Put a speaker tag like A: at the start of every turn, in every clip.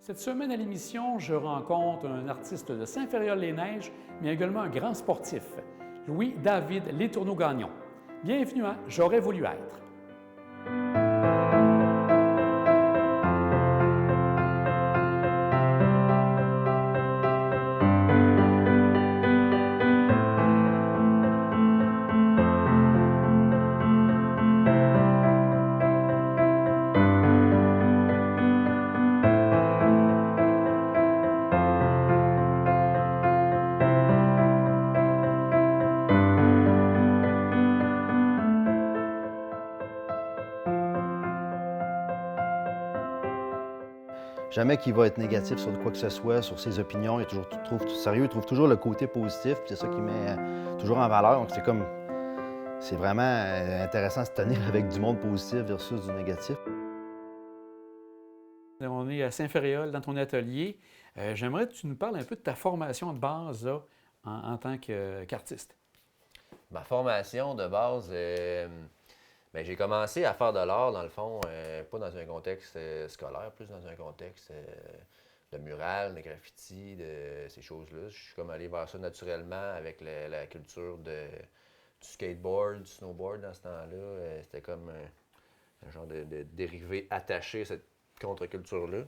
A: Cette semaine à l'émission, je rencontre un artiste de Saint-Ferréol-les-Neiges, mais également un grand sportif, Louis-David Letourneau-Gagnon. Bienvenue à J'aurais voulu être.
B: Jamais qu'il va être négatif sur quoi que ce soit, sur ses opinions. Il trouve toujours le côté positif, puis c'est ça qui met toujours en valeur. Donc c'est vraiment intéressant de se tenir avec du monde positif versus du négatif.
A: On est à Saint-Ferréol, dans ton atelier. J'aimerais que tu nous parles un peu de ta formation de base là, en tant qu'artiste.
C: Ma formation de base, j'ai commencé à faire de l'art, dans le fond, pas dans un contexte scolaire, plus dans un contexte de mural, de graffiti, de ces choses-là. Je suis comme allé vers ça naturellement avec la culture du skateboard, du snowboard dans ce temps-là. C'était comme un genre de dérivé attaché à cette contre-culture-là.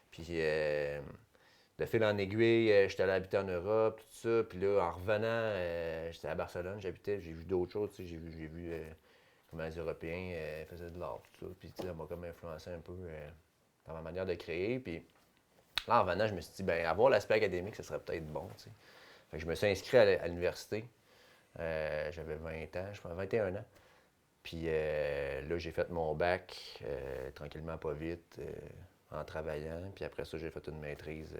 C: Puis de fil en aiguille, j'étais allé habiter en Europe, tout ça. Puis là, en revenant, j'étais à Barcelone, j'ai vu d'autres choses, j'ai vu comment les Européens faisaient de l'art, tout ça. Puis ça m'a comme influencé un peu dans ma manière de créer. Puis là, en revenant, je me suis dit, avoir l'aspect académique, ça serait peut-être bon, t'sais. Fait que je me suis inscrit à l'université. J'avais 20 ans, je pense, 21 ans. Puis là, j'ai fait mon bac, tranquillement, pas vite, en travaillant. Puis après ça, j'ai fait une maîtrise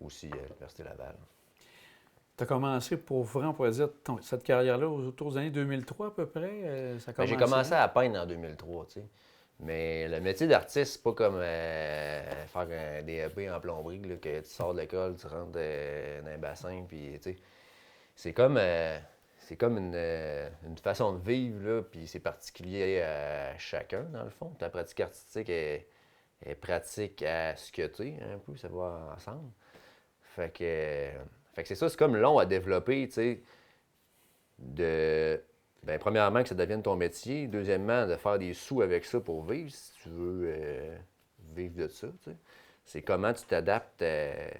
C: aussi à l'Université Laval.
A: Tu as commencé, pour vraiment, on pourrait dire, cette carrière-là autour des années 2003 à peu près?
C: J'ai commencé à peindre en 2003, tu sais. Mais le métier d'artiste, c'est pas comme faire un DEP en plomberie, là, que tu sors de l'école, tu rentres dans un bassin, puis tu sais. C'est comme une façon de vivre, là, puis c'est particulier à chacun, dans le fond. Ta pratique artistique est pratique à ce que tu es, un peu, ça va ensemble. Fait que c'est ça, c'est comme long à développer, tu sais, premièrement, que ça devienne ton métier. Deuxièmement, de faire des sous avec ça pour vivre, si tu veux vivre de ça, tu sais. C'est comment tu t'adaptes tu sais,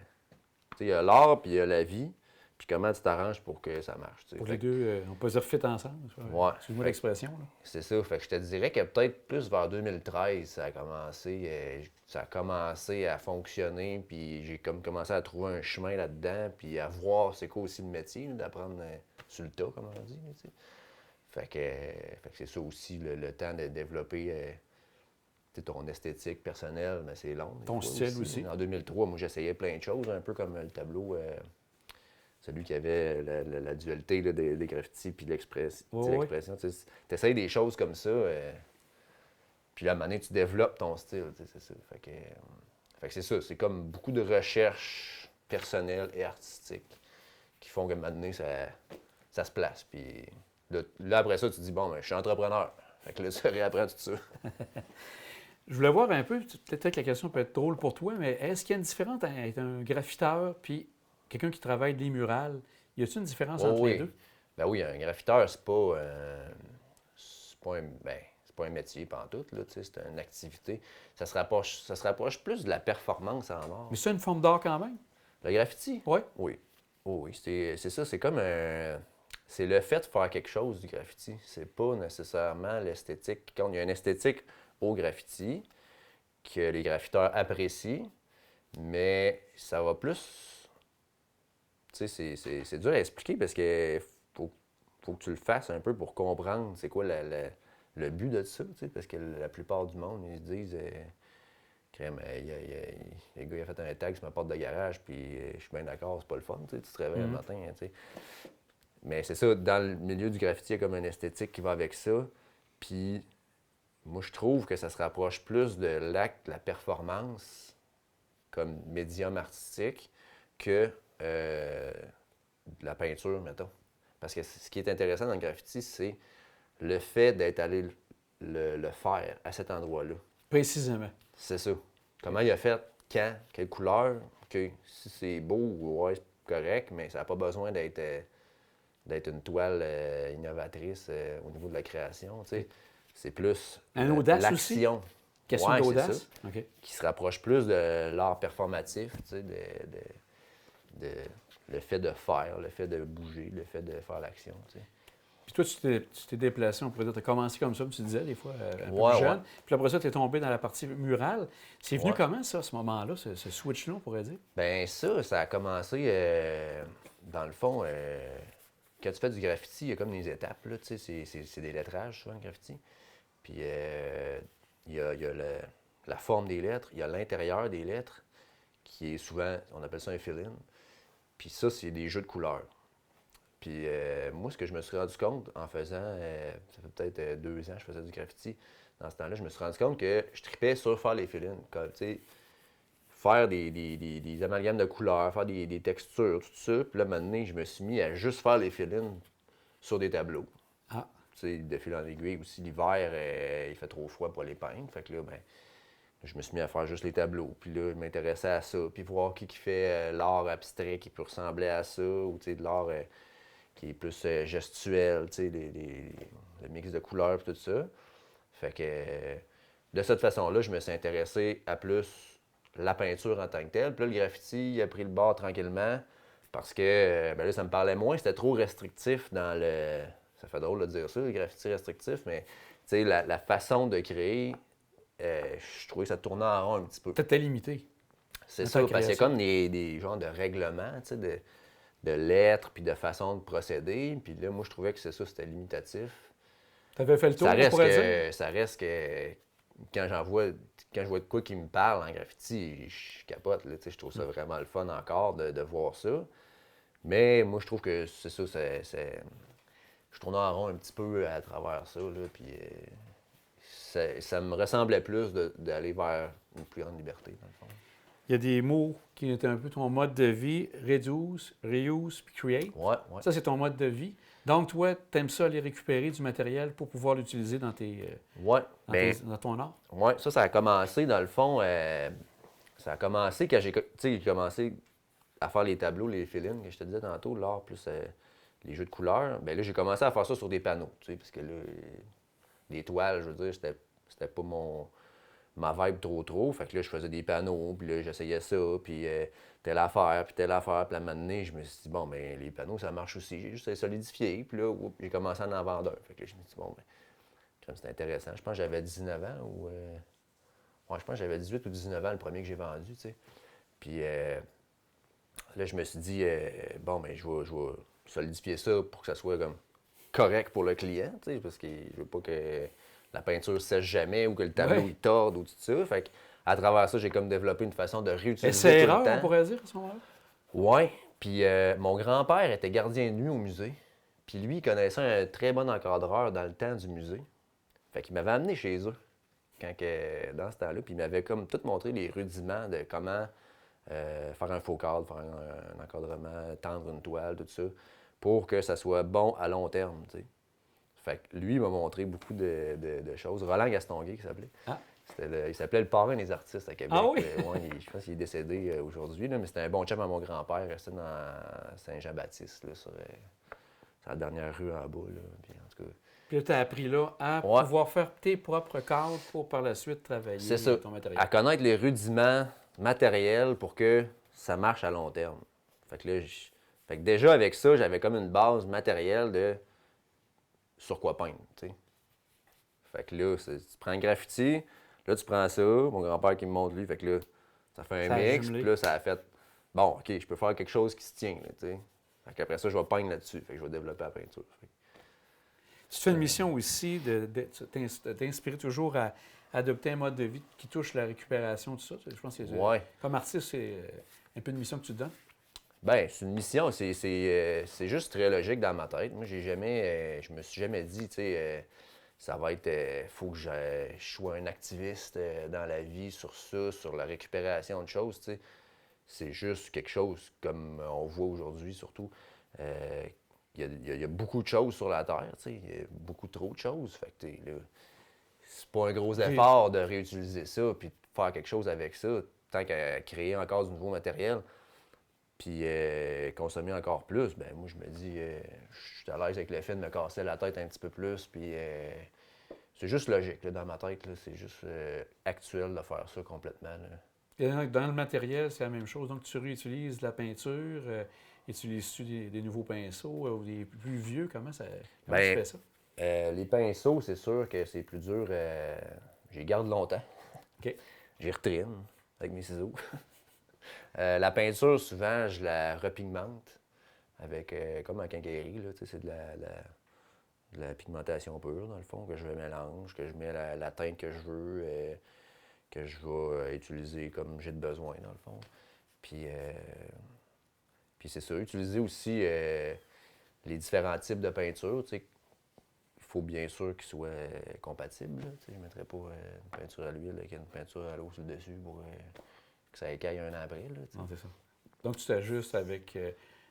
C: il y a l'art, puis il y a la vie, puis comment tu t'arranges pour que ça marche, tu sais.
A: Pour les deux, on peut dire fit ensemble.
C: Ouais.
A: Excuse-moi l'expression, là.
C: C'est ça, fait que je te dirais que peut-être plus vers 2013, ça a commencé à fonctionner, puis j'ai comme commencé à trouver un chemin là-dedans, puis à voir c'est quoi aussi le métier, là, d'apprendre sur le tas, comme on dit, tu sais. Fait que c'est ça aussi, le temps de développer ton esthétique personnelle, mais c'est long.
A: Ton style aussi.
C: En 2003, moi, j'essayais plein de choses, un peu comme le tableau, celui qui avait la dualité là, des graffitis puis l'expression.
A: Oui.
C: Tu essayes des choses comme ça, puis là, à un moment donné, tu développes ton style, c'est ça. Fait que c'est ça, c'est comme beaucoup de recherches personnelles et artistiques qui font qu'à un moment donné, ça se place, puis... Là, après ça, tu te dis, bon, je suis entrepreneur. Fait que là, tu réapprends tout ça.
A: Je voulais voir un peu, peut-être que la question peut être drôle pour toi, mais est-ce qu'il y a une différence entre être un graffiteur puis quelqu'un qui travaille des murales? Y a-t-il une différence entre les deux?
C: Ben oui, un graffiteur, c'est pas un métier pantoute, là, tu sais, c'est une activité. Ça se rapproche plus de la performance en art.
A: Mais c'est une forme d'art quand même?
C: Le graffiti?
A: Oui.
C: Oui. Oh, oui, c'est ça, c'est comme c'est le fait de faire quelque chose du graffiti. C'est pas nécessairement l'esthétique. Quand il y a une esthétique au graffiti que les graffiteurs apprécient, mais ça va plus... Tu sais, c'est dur à expliquer parce que faut que tu le fasses un peu pour comprendre c'est quoi le but de ça, tu sais, parce que la plupart du monde, ils se disent... le gars, il a fait un tag sur ma porte de garage, puis je suis bien d'accord, c'est pas le fun, tu sais, tu te réveilles le matin, tu sais. Mais c'est ça, dans le milieu du graffiti, il y a comme une esthétique qui va avec ça. Puis moi, je trouve que ça se rapproche plus de l'acte, de la performance comme médium artistique que de la peinture, mettons. Parce que ce qui est intéressant dans le graffiti, c'est le fait d'être allé le faire à cet endroit-là.
A: Précisément.
C: C'est ça. Comment il a fait, quand, quelle couleur. OK, si c'est beau, ouais, c'est correct, mais ça n'a pas besoin d'être une toile innovatrice au niveau de la création. Tu sais. C'est plus
A: Un audace aussi?
C: l'action.
A: Question
C: Ouais, c'est
A: d'audace?
C: ça.
A: OK.
C: Qui se rapproche plus de l'art performatif, tu sais, le fait de faire, le fait de bouger, le fait de faire l'action. Tu sais.
A: Puis toi, tu t'es déplacé, on pourrait dire, tu as commencé comme ça, comme tu disais, des fois, un peu
C: Ouais,
A: plus jeune.
C: ouais.
A: Puis après ça, tu es tombé dans la partie murale. C'est venu
C: Ouais.
A: comment, ça, à ce moment-là, ce switch-là, on pourrait dire?
C: Ben ça a commencé, dans le fond, quand tu fais du graffiti, il y a comme des étapes, là, tu sais, c'est des lettrages, souvent, le graffiti. Puis il y a la forme des lettres, il y a l'intérieur des lettres, qui est souvent, on appelle ça un fill-in. Puis ça, c'est des jeux de couleurs. Puis moi, ce que je me suis rendu compte en faisant, ça fait peut-être 2 ans que je faisais du graffiti, dans ce temps-là, je me suis rendu compte que je tripais sur faire les fill-in. Comme, tu sais, faire des amalgames de couleurs, faire des textures, tout ça. Puis là, maintenant, je me suis mis à juste faire les fill-in sur des tableaux.
A: Ah,
C: Tu sais, de fil en aiguille aussi, l'hiver, il fait trop froid pour les peindre. Fait que là, ben, je me suis mis à faire juste les tableaux. Puis là, je m'intéressais à ça. Puis voir qui fait l'art abstrait qui peut ressembler à ça, ou tu sais, de l'art qui est plus gestuel, tu sais, le mix de couleurs et tout ça. Fait que de cette façon-là, je me suis intéressé à plus la peinture en tant que telle. Puis là, le graffiti, il a pris le bord tranquillement parce que ben là, ça me parlait moins. C'était trop restrictif dans le... Ça fait drôle de dire ça, le graffiti restrictif, mais tu sais, la façon de créer, je trouvais que ça tournait en rond un petit peu.
A: peut-être t'es limité.
C: C'est
A: Dans
C: ça,
A: ta
C: parce qu'il y a
A: création.
C: comme des genres de règlements, tu sais, de lettres, puis de façon de procéder. Puis là, moi, je trouvais que c'était limitatif.
A: Tu avais fait le tour, on pourrait dire?
C: Ça reste que quand je vois de quoi qui me parle en graffiti, je capote, là, tu sais, je trouve ça vraiment le fun encore de voir ça. Mais moi, je trouve que c'est ça, je tourne en rond un petit peu à travers ça, là, puis ça me ressemblait plus d'aller vers une plus grande liberté, dans le fond.
A: Il y a des mots qui étaient un peu ton mode de vie, reduce, reuse, puis create.
C: Ouais.
A: Ça, c'est ton mode de vie. Donc, toi, tu aimes ça aller récupérer du matériel pour pouvoir l'utiliser dans,
C: Ouais.
A: dans ton art?
C: Oui, ça a commencé, dans le fond, ça a commencé quand j'ai commencé à faire les tableaux, les fill-in, que je te disais tantôt, l'art plus les jeux de couleurs. Bien là, j'ai commencé à faire ça sur des panneaux, tu sais, parce que là, les toiles, je veux dire, c'était pas ma vibe trop. Fait que là, je faisais des panneaux, puis là, j'essayais ça, puis telle affaire, puis à un moment donné, je me suis dit, bon, ben les panneaux, ça marche aussi. J'ai juste solidifié, puis là, j'ai commencé à en vendre un. Fait que là, je me suis dit, bon, ben, c'est intéressant. Je pense que j'avais 19 ans ou... Ouais, je pense que j'avais 18 ou 19 ans le premier que j'ai vendu, tu sais. Puis là, je me suis dit, bon, ben, je vais solidifier ça pour que ça soit comme correct pour le client, tu sais, parce que je veux pas que la peinture sèche jamais ou que le tableau il torde ou tout ça. Fait qu'à travers ça, j'ai comme développé une façon de réutiliser
A: C'est
C: tout le
A: erreur,
C: temps.
A: on pourrait dire, à ce moment-là?
C: Ouais. Puis mon grand-père était gardien de nuit au musée. Puis lui, il connaissait un très bon encadreur dans le temps du musée. Fait qu'il m'avait amené chez eux dans ce temps-là. Puis il m'avait comme tout montré les rudiments de comment faire un faux cadre, faire un encadrement, tendre une toile, tout ça, pour que ça soit bon à long terme, tu sais. Fait que lui, il m'a montré beaucoup de choses. Roland Gastonguay, qui s'appelait.
A: Ah.
C: Il s'appelait le parrain des artistes à Québec.
A: Ah oui?
C: Ouais, je pense qu'il est décédé aujourd'hui, là, mais c'était un bon chum à mon grand-père, resté dans Saint-Jean-Baptiste, là, sur la dernière rue en bas. Là. Puis, en tout cas,
A: Puis là, tu as appris là à pouvoir faire tes propres cadres pour par la suite travailler ton matériel.
C: À connaître les rudiments matériels pour que ça marche à long terme. Fait que là, fait que déjà avec ça, j'avais comme une base matérielle de sur quoi peindre, tu sais. Fait que là, tu prends un graffiti, là, tu prends ça, mon grand-père qui me montre lui, fait que là, ça fait un mix, puis là, ça a fait, bon, OK, je peux faire quelque chose qui se tient, tu sais. Fait qu'après ça, je vais peindre là-dessus, fait que je vais développer la peinture.
A: Tu fais une mission aussi de t'inspirer toujours à adopter un mode de vie qui touche la récupération, tout ça. Je pense que comme artiste, c'est un peu une mission que tu te donnes.
C: Bien, c'est une mission, c'est juste très logique dans ma tête. Moi, je me suis jamais dit, tu sais, ça va être, faut que je sois un activiste dans la vie sur ça, sur la récupération de choses, tu sais. C'est juste quelque chose, comme on voit aujourd'hui surtout. Il y a beaucoup de choses sur la Terre, tu sais. Il y a beaucoup trop de choses. Fait que, là, c'est pas un gros effort de réutiliser ça puis de faire quelque chose avec ça, tant qu'à créer encore du nouveau matériel, puis consommer encore plus, ben moi, je me dis, je suis à l'aise avec le fait de me casser la tête un petit peu plus, puis c'est juste logique, là, dans ma tête, là, c'est juste actuel de faire ça complètement, là.
A: Et dans le matériel, c'est la même chose. Donc, tu réutilises la peinture, utilises-tu des nouveaux pinceaux ou des plus vieux? Comment tu fais ça?
C: Les pinceaux, c'est sûr que c'est plus dur. J'y garde longtemps.
A: OK.
C: J'y retrine avec mes ciseaux. La peinture, souvent, je la repigmente avec, comme en quincaillerie, là, c'est de la pigmentation pure, dans le fond, que je mélange, que je mets la teinte que je veux, que je vais utiliser comme j'ai de besoin, dans le fond. Puis c'est ça, utiliser aussi les différents types de peinture. Il faut bien sûr qu'ils soient compatibles. Je ne mettrais pas une peinture à l'huile avec une peinture à l'eau sur le dessus pour que ça écaille un an après.
A: Non, c'est ça. Donc, tu t'ajustes avec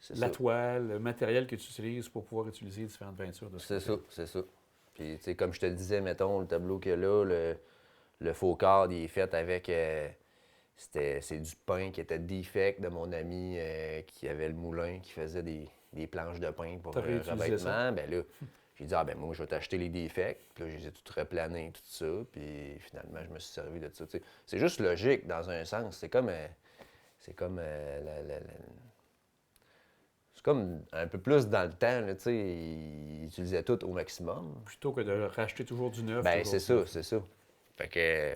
A: la toile, le matériel que tu utilises pour pouvoir utiliser différentes peintures.
C: C'est ça. Puis, comme je te le disais, mettons, le tableau qu'il y a là, le faux cadre, il est fait avec... c'est du pain qui était defect de mon ami qui avait le moulin, qui faisait des planches de pain pour revêtement. Ben là, j'ai dit, moi, je vais t'acheter les defects. Puis là, je les ai tout replanés, tout ça. Puis finalement, je me suis servi de ça. C'est juste logique dans un sens. C'est comme un peu plus dans le temps, là, ils utilisaient tout au maximum.
A: Plutôt que de racheter toujours du neuf.
C: Ben, c'est ça. Fait que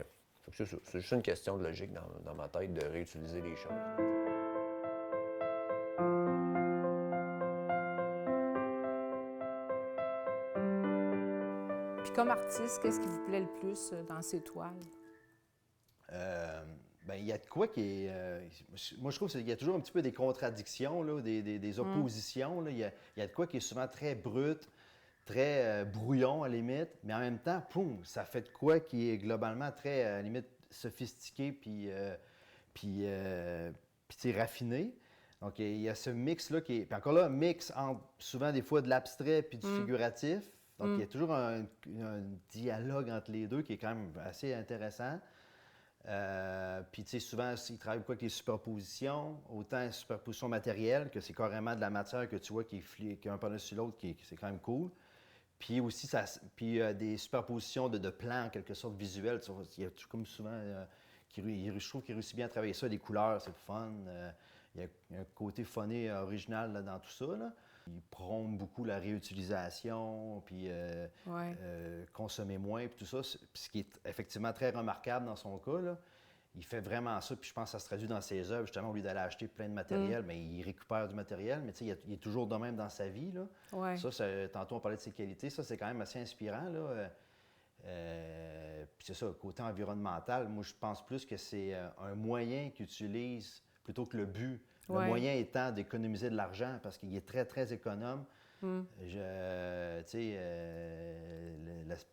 C: c'est juste une question de logique dans ma tête de réutiliser les choses.
D: Puis comme artiste, qu'est-ce qui vous plaît le plus dans ces toiles?
B: Il y a de quoi qui est... moi, je trouve qu'il y a toujours un petit peu des contradictions, là, des oppositions. Là. Il y a de quoi qui est souvent très brut, très brouillon à la limite, mais en même temps, poum, ça fait de quoi qui est globalement très, à la limite, sophistiqué puis raffiné. Donc, il y a ce mix-là qui est... Puis encore là, un mix entre souvent des fois de l'abstrait puis du figuratif. Donc, il y a toujours un dialogue entre les deux qui est quand même assez intéressant. Puis, tu sais, souvent, ils travaillent beaucoup avec les superpositions, autant superposition matérielle, que c'est carrément de la matière que tu vois qui est un par-dessus l'autre, c'est quand même cool. Puis aussi, des superpositions de plans, en quelque sorte, visuels. Il y a comme souvent, je trouve qu'il réussit bien à travailler ça, les couleurs, c'est le fun. Il y a un côté phoné original là, dans tout ça. Là. Il prône beaucoup la réutilisation, puis consommer moins, puis tout ça. Puis ce qui est effectivement très remarquable dans son cas, là. Il fait vraiment ça, puis je pense que ça se traduit dans ses œuvres. Justement, au lieu d'aller acheter plein de matériel, mais il récupère du matériel, mais tu sais, il est toujours de même dans sa vie. Là.
D: Ouais.
B: Ça, tantôt, on parlait de ses qualités. Ça, c'est quand même assez inspirant. Là. Puis c'est ça, côté environnemental, moi, je pense plus que c'est un moyen qu'il utilise plutôt que le but. Le moyen étant d'économiser de l'argent parce qu'il est très, très économe.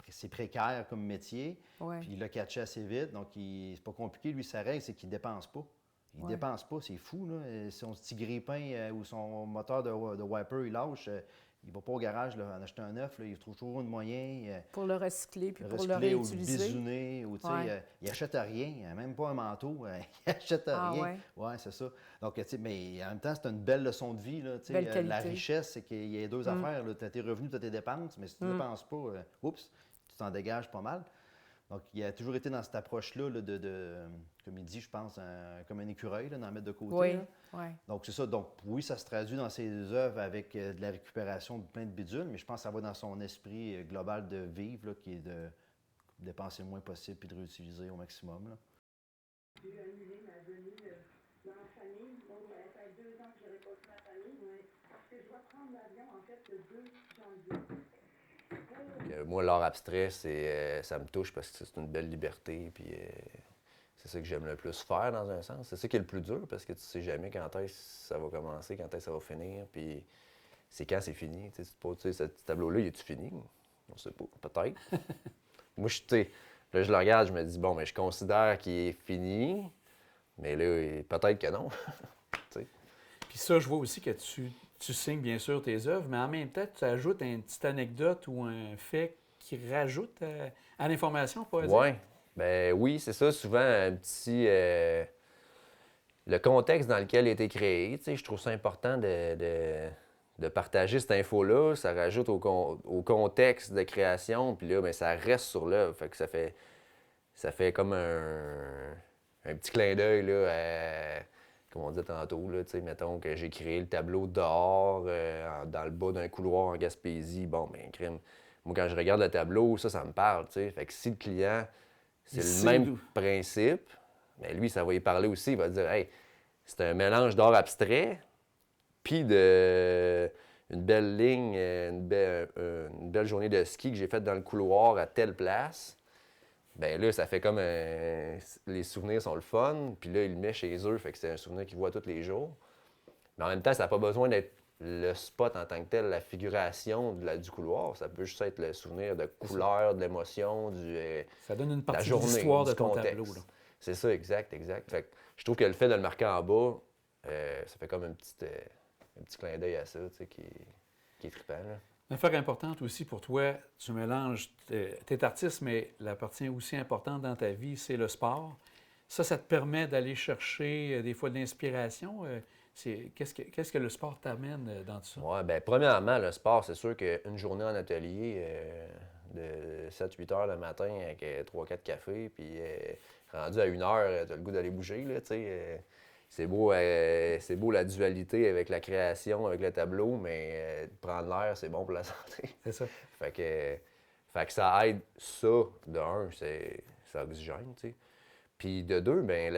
B: C'est précaire comme métier. Puis il l'a catché assez vite. Donc, c'est pas compliqué. Lui, sa règle, c'est qu'il ne dépense pas. Il ne dépense pas. C'est fou. Là. Son petit grille-pain ou son moteur de wiper, il lâche. Il ne va pas au garage là, en acheter un neuf. Là. Il trouve toujours un moyen.
D: Pour le recycler puis pour le réutiliser.
B: Ou le bisouner. Ou, il n'achète rien. Même pas un manteau. Il n'achète rien. Ouais, c'est ça. Donc, mais en même temps, c'est une belle leçon de vie. Là, la richesse, c'est qu'il y a deux affaires. Tu as tes revenus, tu as tes dépenses. Mais si tu ne dépenses pas, tu t'en dégages pas mal. Donc, il a toujours été dans cette approche-là comme il dit, je pense, comme un écureuil, là, d'en mettre de côté.
D: Oui.
B: Donc, c'est ça. Donc, oui, ça se traduit dans ses œuvres avec de la récupération de plein de bidules, mais je pense que ça va dans son esprit global de vivre, là, qui est de dépenser le moins possible puis de réutiliser au maximum. Là.
E: J'ai annulé ma venue dans ma famille. Donc, ça fait 2 ans que je n'aurais pas vu ma famille, parce que je dois prendre l'avion, en fait, le 2 janvier.
C: Moi, l'art abstrait, ça me touche parce que c'est une belle liberté, puis c'est ça que j'aime le plus faire dans un sens. C'est ça qui est le plus dur parce que tu sais jamais quand est-ce que ça va commencer, quand est-ce que ça va finir, puis c'est quand c'est fini. Tu sais, ce tableau-là, il est-tu fini? On sait pas, peut-être. Moi, là, je le regarde, je me dis, bon, mais je considère qu'il est fini, mais là, peut-être que non.
A: Puis ça, je vois aussi que tu signes bien sûr tes œuvres, mais en même temps, tu ajoutes une petite anecdote ou un fait qui rajoute à l'information, on pourrait dire.
C: Oui. Ben oui, c'est ça. Souvent, un petit... le contexte dans lequel il a été créé, tu sais, je trouve ça important de partager cette info-là. Ça rajoute au contexte de création, puis là, ben, ça reste sur l'œuvre. Fait que ça fait comme un petit clin d'œil, là, comme on dit tantôt, là, tu sais, mettons que j'ai créé le tableau dehors, dans le bas d'un couloir en Gaspésie. Bon, ben crime. Moi, quand je regarde le tableau, ça me parle, tu sais. Fait que si le client, c'est le même principe, bien lui, ça va y parler aussi. Il va dire, hey, c'est un mélange d'art abstrait, puis une belle ligne, une belle journée de ski que j'ai faite dans le couloir à telle place. Ben là, ça fait comme les souvenirs sont le fun, puis là, il le met chez eux, fait que c'est un souvenir qu'ils voient tous les jours. Mais en même temps, ça n'a pas besoin d'être le spot en tant que tel, la figuration du couloir. Ça peut juste être le souvenir de couleur, de l'émotion,
A: ça donne une
C: de la
A: partie
C: journée,
A: de l'histoire de
C: du
A: ton
C: contexte.
A: tableau. Là.
C: C'est ça, exact. Fait que je trouve que le fait de le marquer en bas, ça fait comme un petit clin d'œil à ça, tu sais, qui est trippant, là.
A: Une affaire importante aussi pour toi, tu mélanges, tu es artiste, mais la partie aussi importante dans ta vie, c'est le sport. Ça te permet d'aller chercher des fois de l'inspiration. Qu'est-ce que le sport t'amène dans tout ça?
C: Oui, bien, premièrement, le sport, c'est sûr qu'une journée en atelier de 7-8 heures le matin avec 3-4 cafés, puis rendu à 1 heure, tu as le goût d'aller bouger, là, tu sais. C'est beau la dualité avec la création, avec le tableau, mais prendre l'air, c'est bon pour la santé.
A: C'est ça.
C: Fait que ça aide ça, de un, ça oxygène, tu sais. Puis de deux, bien,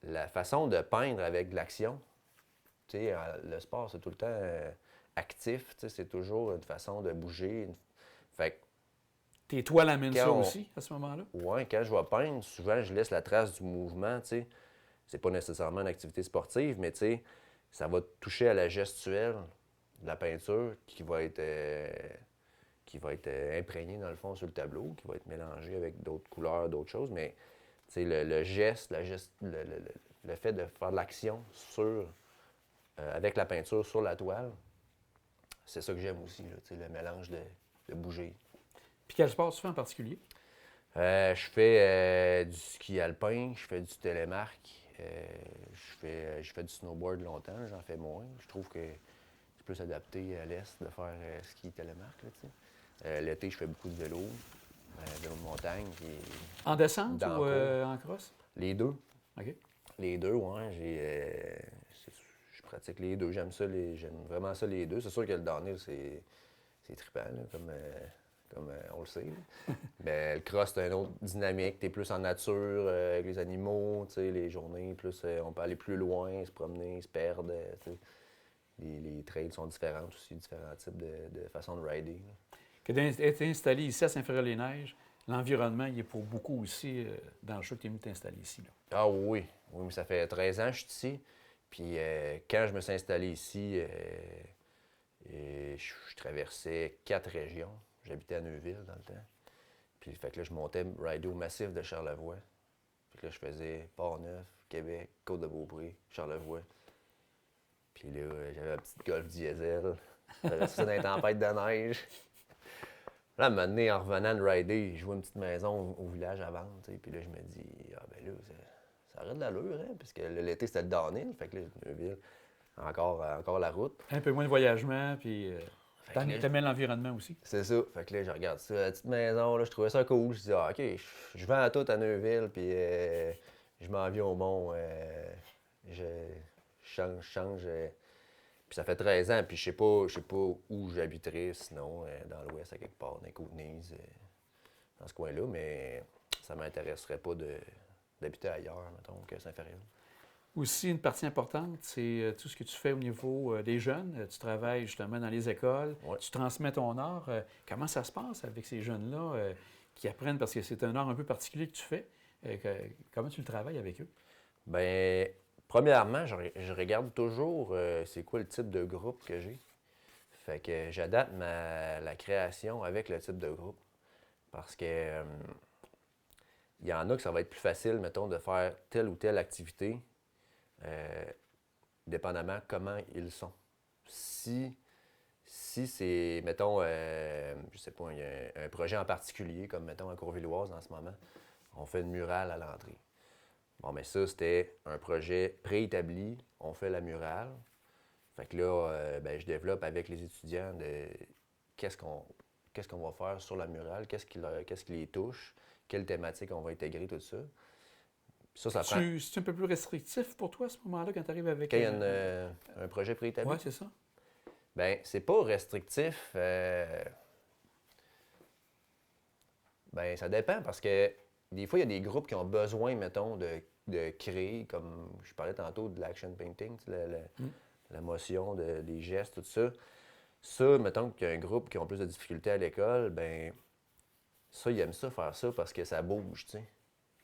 C: la façon de peindre avec de l'action, tu sais, le sport, c'est tout le temps actif, tu sais, c'est toujours une façon de bouger. Fait que
A: Tes toiles amènent ça
C: on-
A: aussi, à ce moment-là?
C: ouais, quand je vais peindre, souvent, je laisse la trace du mouvement, tu sais. C'est pas nécessairement une activité sportive, mais tu sais, ça va toucher à la gestuelle de la peinture qui va être imprégné dans le fond sur le tableau, qui va être mélangé avec d'autres couleurs, d'autres choses, mais tu sais, le geste, le fait de faire de l'action avec la peinture sur la toile, c'est ça que j'aime aussi, là, tu sais, le mélange de bouger.
A: Puis quel sport tu fais en particulier?
C: Je fais du ski alpin, je fais du télémarque, je fais du snowboard longtemps, j'en fais moins. Je trouve que c'est plus adapté à l'Est de faire ski télémarque, là, tu sais. L'été, je fais beaucoup de vélo de montagne. Puis
A: En descente
C: dans
A: ou
C: le
A: en cross?
C: les deux.
A: OK.
C: Les deux, ouais. Je pratique les deux. J'aime vraiment ça, les deux. C'est sûr que le downhill, c'est trippant, là, comme on le sait. Mais le cross, c'est une autre dynamique. T'es plus en nature, avec les animaux, tu sais, les journées, plus on peut aller plus loin, se promener, se perdre. Tu sais. Les trails sont différents aussi, différents types de façons de rider, là.
A: Que d'être installé ici à Saint-Ferréol-les-Neiges, l'environnement, il est pour beaucoup aussi dans le choix que tu es venu t'installer ici. Là.
C: Ah oui, oui, mais ça fait 13 ans que je suis ici. Puis quand je me suis installé ici, je traversais 4 régions. J'habitais à Neuville dans le temps. Puis fait que là, je montais rider au massif de Charlevoix. Puis là, je faisais Port-Neuf, Québec, Côte-de-Beaupré, Charlevoix. Puis là, j'avais la petite Golf diesel. Je traversais ça dans les tempêtes de neige. Là, à un moment donné, en revenant de rider, je vois une petite maison au village à vendre. T'sais. Puis là, je me dis, ah ben là, ça aurait de l'allure, hein? Parce que l'été, c'était le downhill. Fait que là, Neuville, encore la route.
A: Un peu moins de voyagement, puis
C: Fait que là,
A: t'amènes l'environnement aussi.
C: c'est ça. Fait que là, je regarde ça, la petite maison, là, je trouvais ça cool. Je dis, ah, OK, je vends tout à Neuville, puis je m'en viens au Mont. Je change. Puis ça fait 13 ans, puis je sais pas où j'habiterais, sinon, dans l'ouest, à quelque part, dans les Côte-Nice, dans ce coin-là, mais ça m'intéresserait pas d'habiter ailleurs, mettons, que Saint-Ferréol.
A: Aussi, une partie importante, c'est tout ce que tu fais au niveau des jeunes. Tu travailles justement dans les écoles,
C: Ouais.
A: tu transmets ton art. Comment ça se passe avec ces jeunes-là qui apprennent, parce que c'est un art un peu particulier que tu fais. Comment tu le travailles avec eux?
C: Bien, premièrement, je regarde toujours c'est quoi le type de groupe que j'ai. Fait que j'adapte la création avec le type de groupe. Parce que il y en a que ça va être plus facile, mettons, de faire telle ou telle activité, dépendamment comment ils sont. Si Si c'est, mettons, je sais pas, il y a un projet en particulier, comme mettons à Courvilloise en ce moment, on fait une murale à l'entrée. Bon, mais ça, c'était un projet préétabli, on fait la murale. Fait que là, je développe avec les étudiants de qu'est-ce qu'on va faire sur la murale, qu'est-ce qui les touche, quelle thématique on va intégrer, tout ça. Ça prend.
A: C'est un peu plus restrictif pour toi à ce moment-là quand tu arrives avec.
C: Quand il y a un projet préétabli.
A: Oui, c'est ça.
C: Ben, c'est pas restrictif. Ben, ça dépend parce que des fois, il y a des groupes qui ont besoin, mettons, de créer, comme je parlais tantôt de l'action painting, tu sais, la motion, des gestes, tout ça. Ça, mettons qu'il y a un groupe qui a plus de difficultés à l'école, ben ça, ils aiment ça, faire ça parce que ça bouge, tu sais.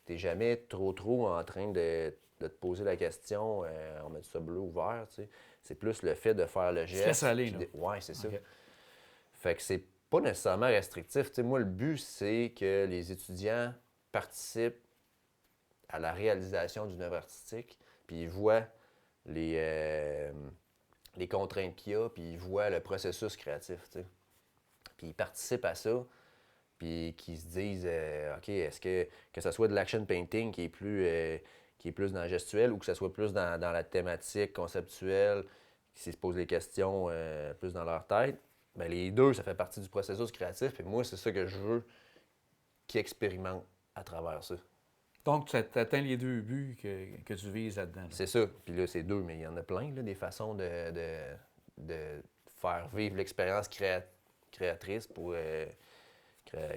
C: T'es jamais trop en train de te poser la question, on met ça bleu ou vert, tu sais. C'est plus le fait de faire le geste.
A: Laisse aller, là.
C: Ouais, c'est ça.
A: OK.
C: Fait que c'est pas nécessairement restrictif. Tu sais, moi, le but, c'est que les étudiants participent à la réalisation d'une œuvre artistique, puis ils voient les contraintes qu'il y a, puis ils voient le processus créatif, tu sais. Puis ils participent à ça, puis qu'ils se disent, OK, est-ce que ce soit de l'action painting qui est plus dans le gestuel ou que ce soit plus dans la thématique conceptuelle, qui se posent les questions plus dans leur tête, bien, les deux, ça fait partie du processus créatif. Et moi, c'est ça que je veux qu'ils expérimentent à travers ça.
A: Donc, tu atteins les deux buts que tu vises là-dedans. Là.
C: C'est ça. Puis là, c'est deux, mais il y en a plein, là, des façons de faire vivre l'expérience créatrice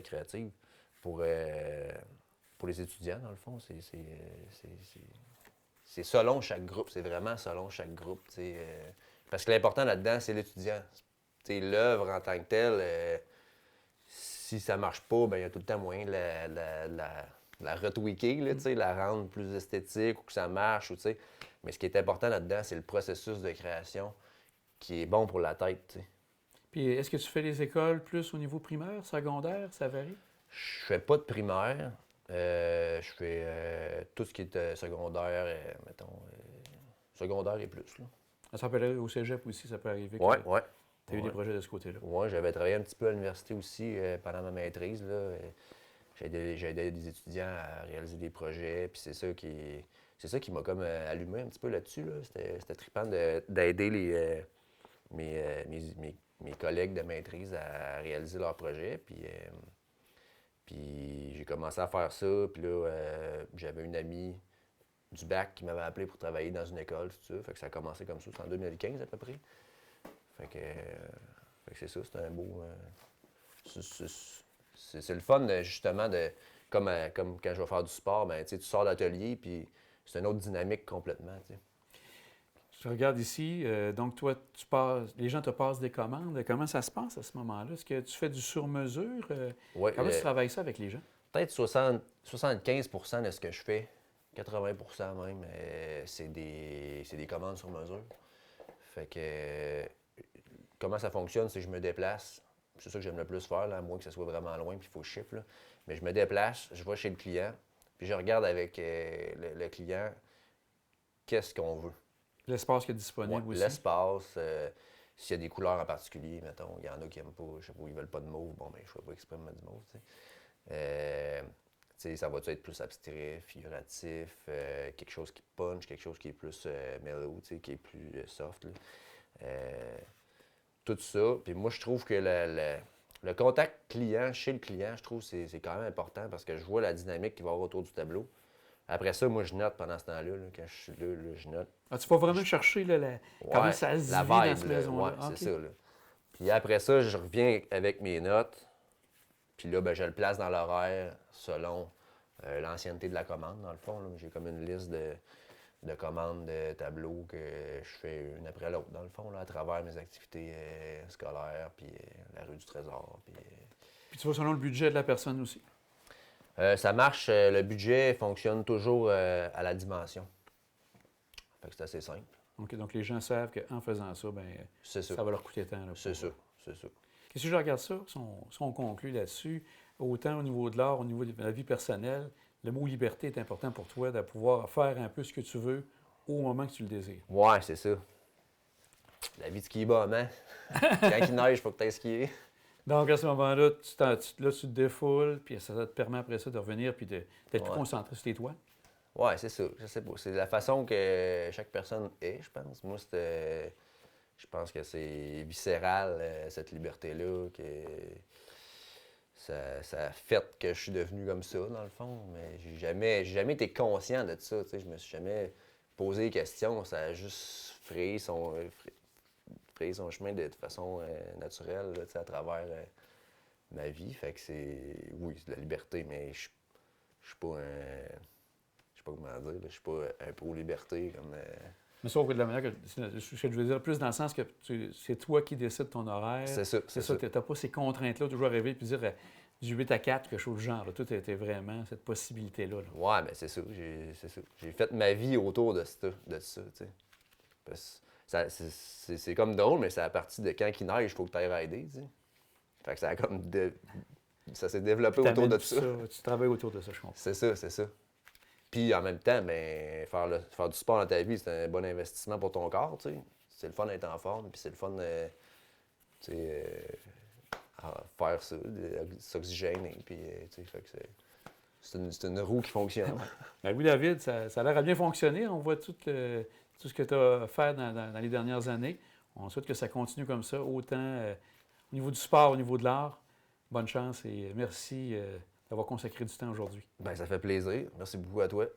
C: créative pour les étudiants, dans le fond. C'est selon chaque groupe. C'est vraiment selon chaque groupe. Parce que l'important là-dedans, c'est l'étudiant. L'œuvre en tant que telle, si ça marche pas, ben il y a tout le temps moyen de la retweaker, là, la rendre plus esthétique ou que ça marche. Mais ce qui est important là-dedans, c'est le processus de création qui est bon pour la tête. T'sais.
A: Puis, est-ce que tu fais les écoles plus au niveau primaire, secondaire, ça varie?
C: Je fais pas de primaire. Je fais tout ce qui est secondaire, mettons, secondaire et plus. Là.
A: Ça peut aller au cégep aussi, ça peut arriver.
C: Oui.
A: Tu as eu des projets de ce côté-là.
C: Oui, j'avais travaillé un petit peu à l'université aussi pendant ma maîtrise. Là. J'ai aidé des étudiants à réaliser des projets, puis c'est ça qui m'a comme allumé un petit peu là-dessus. Là. C'était trippant d'aider mes collègues de maîtrise à réaliser leurs projets. Puis j'ai commencé à faire ça, puis là, j'avais une amie du bac qui m'avait appelé pour travailler dans une école, tout ça. Fait que ça a commencé comme ça, c'est en 2015 à peu près. Fait que c'est ça, c'est un beau... c'est le fun, justement, comme quand je vais faire du sport, ben, tu sors d'atelier, puis c'est une autre dynamique complètement. T'sais.
A: Je regarde ici, donc toi, les gens te passent des commandes. Comment ça se passe à ce moment-là? Est-ce que tu fais du sur-mesure?
C: Ouais,
A: comment tu travailles ça avec les gens?
C: Peut-être 75 % de ce que je fais, 80 % même, c'est des commandes sur mesure. Fait que comment ça fonctionne, c'est que je me déplace. C'est ça que j'aime le plus faire, là, à moins que ce soit vraiment loin puis il faut que je chiffre. Là. Mais je me déplace, je vais chez le client, puis je regarde avec le client qu'est-ce qu'on veut.
A: L'espace qui est disponible aussi.
C: L'espace, s'il y a des couleurs en particulier, mettons, il y en a qui n'aiment pas, je sais pas, ils veulent pas de mauve, bon, ben je ne fais pas exprès de mettre du mauve, ça va-tu être plus abstrait, figuratif, quelque chose qui punch, quelque chose qui est plus mellow, qui est plus soft. Là. Tout ça. Puis moi, je trouve que le contact client, chez le client, je trouve que c'est quand même important parce que je vois la dynamique qu'il va y avoir autour du tableau. Après ça, moi, je note pendant ce temps-là. Quand je suis là, je note.
A: Ah, tu vas vraiment chercher comment ça se vit dans cette maison-là.
C: Ouais, c'est ça. Là. Puis après ça, je reviens avec mes notes. Puis là, ben, je le place dans l'horaire selon l'ancienneté de la commande, dans le fond. Là. J'ai comme une liste de commandes de tableaux que je fais une après l'autre, dans le fond, là, à travers mes activités scolaires, puis la rue du Trésor.
A: Puis tu vas selon le budget de la personne aussi.
C: Ça marche, le budget fonctionne toujours à la dimension. Fait que c'est assez simple.
A: OK, donc les gens savent qu'en faisant ça, ben, ça va leur coûter tant. Là,
C: c'est ça.
A: Qu'est-ce que je regarde ça, si on conclut là-dessus, autant au niveau de l'art, au niveau de la vie personnelle, le mot liberté est important pour toi de pouvoir faire un peu ce que tu veux au moment que tu le désires.
C: Ouais, c'est ça. La vie de ski-bum, hein? Quand il neige, il faut que tu ailles skier.
A: Donc, à ce moment-là, là, tu te défoules, puis ça te permet après ça de revenir puis d'être plus
C: Ouais.
A: concentré sur tes toits.
C: Ouais, c'est ça. Je sais pas. C'est la façon que chaque personne est, je pense. Moi, je pense que c'est viscéral, cette liberté-là, que ça a fait que je suis devenu comme ça, dans le fond. Mais j'ai jamais été conscient de ça. Tu sais. Je me suis jamais posé des questions. Ça a juste frayé son chemin de façon naturelle, là, tu sais, à travers ma vie. Fait que oui, c'est de la liberté, mais je suis pas un... Je sais pas comment dire, là, je suis pas un pro-liberté comme...
A: Mais sauf que de la manière que je veux dire, plus dans le sens que c'est toi qui décides ton horaire.
C: C'est ça,
A: C'est ça. Tu n'as pas ces contraintes-là, toujours arriver puis dire du 8 à 4, quelque chose du genre. Là. Tout était vraiment cette possibilité-là. Là.
C: Ouais, mais c'est ça. J'ai fait ma vie autour de ça, tu sais. Parce que c'est comme drôle, mais c'est à partir de quand il neige, il faut que tu ailles rider, tu sais. Fait que ça a comme... Ça s'est développé autour de ça.
A: Tu travailles autour de ça, je comprends.
C: C'est ça. Puis en même temps, ben, faire du sport dans ta vie, c'est un bon investissement pour ton corps, tu sais. C'est le fun d'être en forme, puis c'est le fun tu sais, à faire ça, s'oxygéner, puis tu sais, fait que c'est une roue qui fonctionne.
A: Ben oui, David, ça a l'air à bien fonctionner. On voit tout ce que tu as fait dans les dernières années. On souhaite que ça continue comme ça, autant au niveau du sport, au niveau de l'art. Bonne chance et merci d'avoir consacré du temps aujourd'hui.
C: Ben, ça fait plaisir. Merci beaucoup à toi.